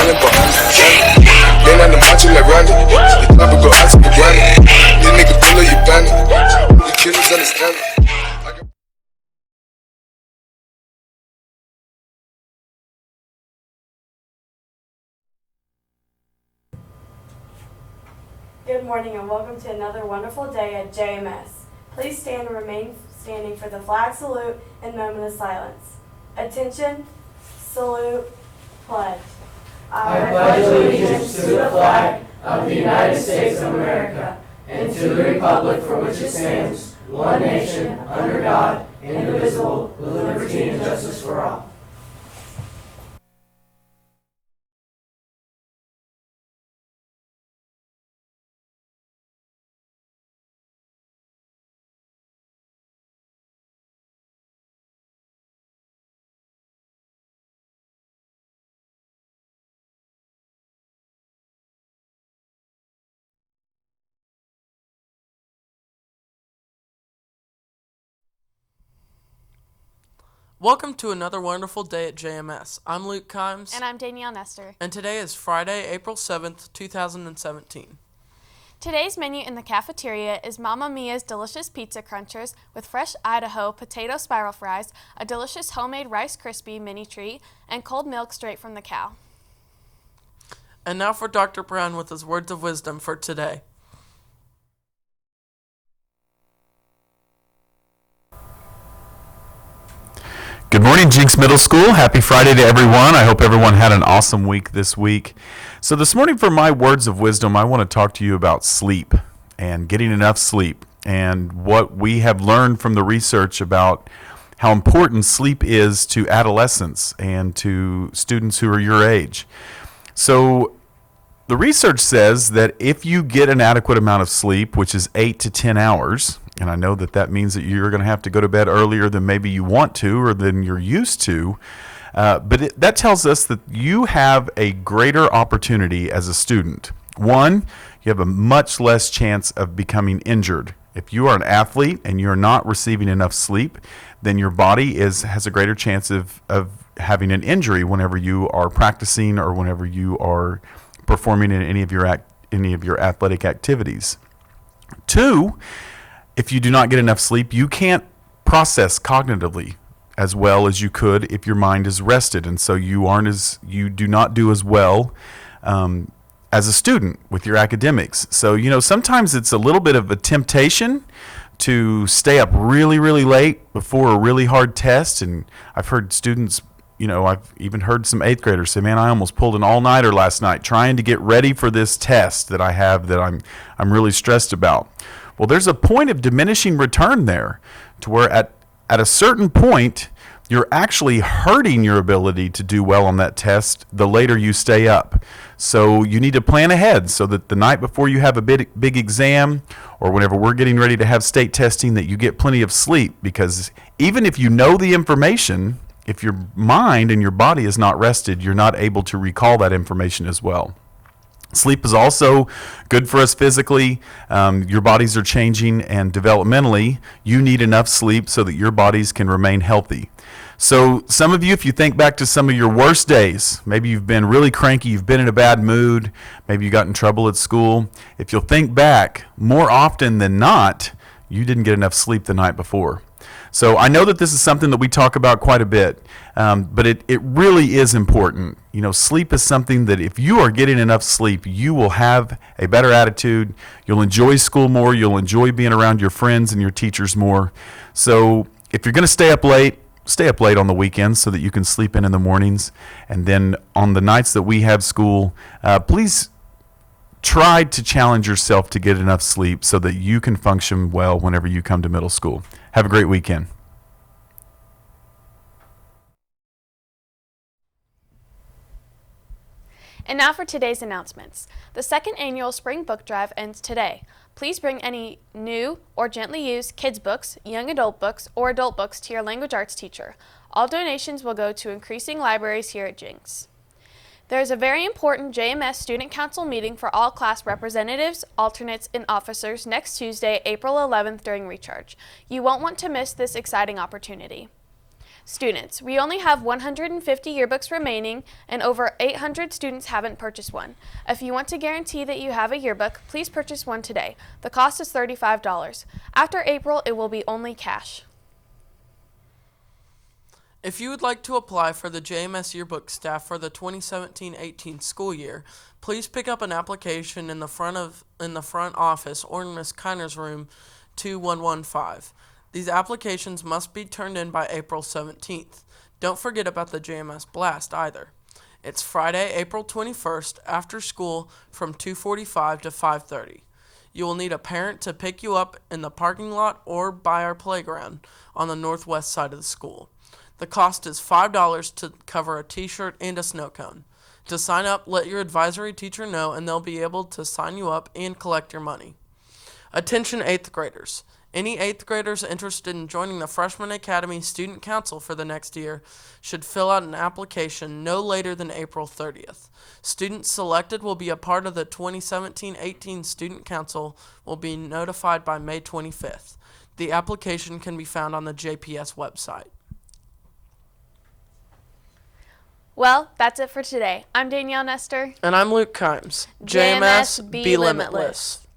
Island, but understanding. Then on the macho like Randy. The top go out to the granny. This nigga pull up your bandit. The killers understand it. Good morning and welcome to another wonderful day at JMS. Please stand and remain standing for the flag salute and moment of silence. Attention, salute, pledge. I pledge allegiance to the flag of the United States of America and to the republic for which it stands, one nation, under God, indivisible, with liberty and justice for all. Welcome to another wonderful day at JMS. I'm Luke Kimes. And I'm Danielle Nestor. And today is Friday, April 7th, 2017. Today's menu in the cafeteria is Mamma Mia's delicious pizza crunchers with fresh Idaho potato spiral fries, a delicious homemade Rice Krispie mini treat, and cold milk straight from the cow. And now for Dr. Brown with his words of wisdom for today. Good morning, Jinx Middle School. Happy Friday to everyone. I hope everyone had an awesome week this week. So this morning for my words of wisdom, I want to talk to you about sleep and getting enough sleep and what we have learned from the research about how important sleep is to adolescents and to students who are your age. So the research says that if you get an adequate amount of sleep, which is 8 to 10 hours, and I know that that means that you're going to have to go to bed earlier than maybe you want to or than you're used to. But that tells us that you have a greater opportunity as a student. One, you have a much less chance of becoming injured. If you are an athlete and you're not receiving enough sleep, then your body has a greater chance of having an injury whenever you are practicing or whenever you are performing in any of your athletic activities. Two, if you do not get enough sleep, you can't process cognitively as well as you could if your mind is rested, and so you do not do as well as a student with your academics. So sometimes it's a little bit of a temptation to stay up really, really late before a really hard test, and I've heard students. I've even heard some 8th graders say, "Man, I almost pulled an all-nighter last night trying to get ready for this test that I have that I'm really stressed about." Well, there's a point of diminishing return there to where at a certain point, you're actually hurting your ability to do well on that test the later you stay up. So you need to plan ahead so that the night before you have a big exam or whenever we're getting ready to have state testing that you get plenty of sleep, because even if you know the information, if your mind and your body is not rested, you're not able to recall that information as well. Sleep is also good for us physically. Your bodies are changing, and developmentally, you need enough sleep so that your bodies can remain healthy. So some of you, if you think back to some of your worst days, maybe you've been really cranky, you've been in a bad mood, maybe you got in trouble at school. If you'll think back, more often than not, you didn't get enough sleep the night before. So I know that this is something that we talk about quite a bit, but it really is important. Sleep is something that if you are getting enough sleep, you will have a better attitude. You'll enjoy school more. You'll enjoy being around your friends and your teachers more. So if you're going to stay up late on the weekends so that you can sleep in the mornings. And then on the nights that we have school, please try to challenge yourself to get enough sleep so that you can function well whenever you come to middle school. Have a great weekend. And now for today's announcements. The second annual Spring Book Drive ends today. Please bring any new or gently used kids' books, young adult books, or adult books to your language arts teacher. All donations will go to increasing libraries here at Jinx. There is a very important JMS Student Council meeting for all class representatives, alternates, and officers next Tuesday, April 11th during recharge. You won't want to miss this exciting opportunity. Students, we only have 150 yearbooks remaining, and over 800 students haven't purchased one. If you want to guarantee that you have a yearbook, please purchase one today. The cost is $35. After April, it will be only cash. If you would like to apply for the JMS yearbook staff for the 2017-18 school year, please pick up an application in the front office or in Ms. Kiner's room 2115. These applications must be turned in by April 17th. Don't forget about the JMS Blast either. It's Friday, April 21st, after school from 2:45 to 5:30. You will need a parent to pick you up in the parking lot or by our playground on the northwest side of the school. The cost is $5 to cover a t-shirt and a snow cone. To sign up, let your advisory teacher know and they'll be able to sign you up and collect your money. Attention 8th graders. Any 8th graders interested in joining the Freshman Academy Student Council for the next year should fill out an application no later than April 30th. Students selected will be a part of the 2017-18 Student Council will be notified by May 25th. The application can be found on the JPS website. Well, that's it for today. I'm Danielle Nestor. And I'm Luke Kimes. JMS, be limitless.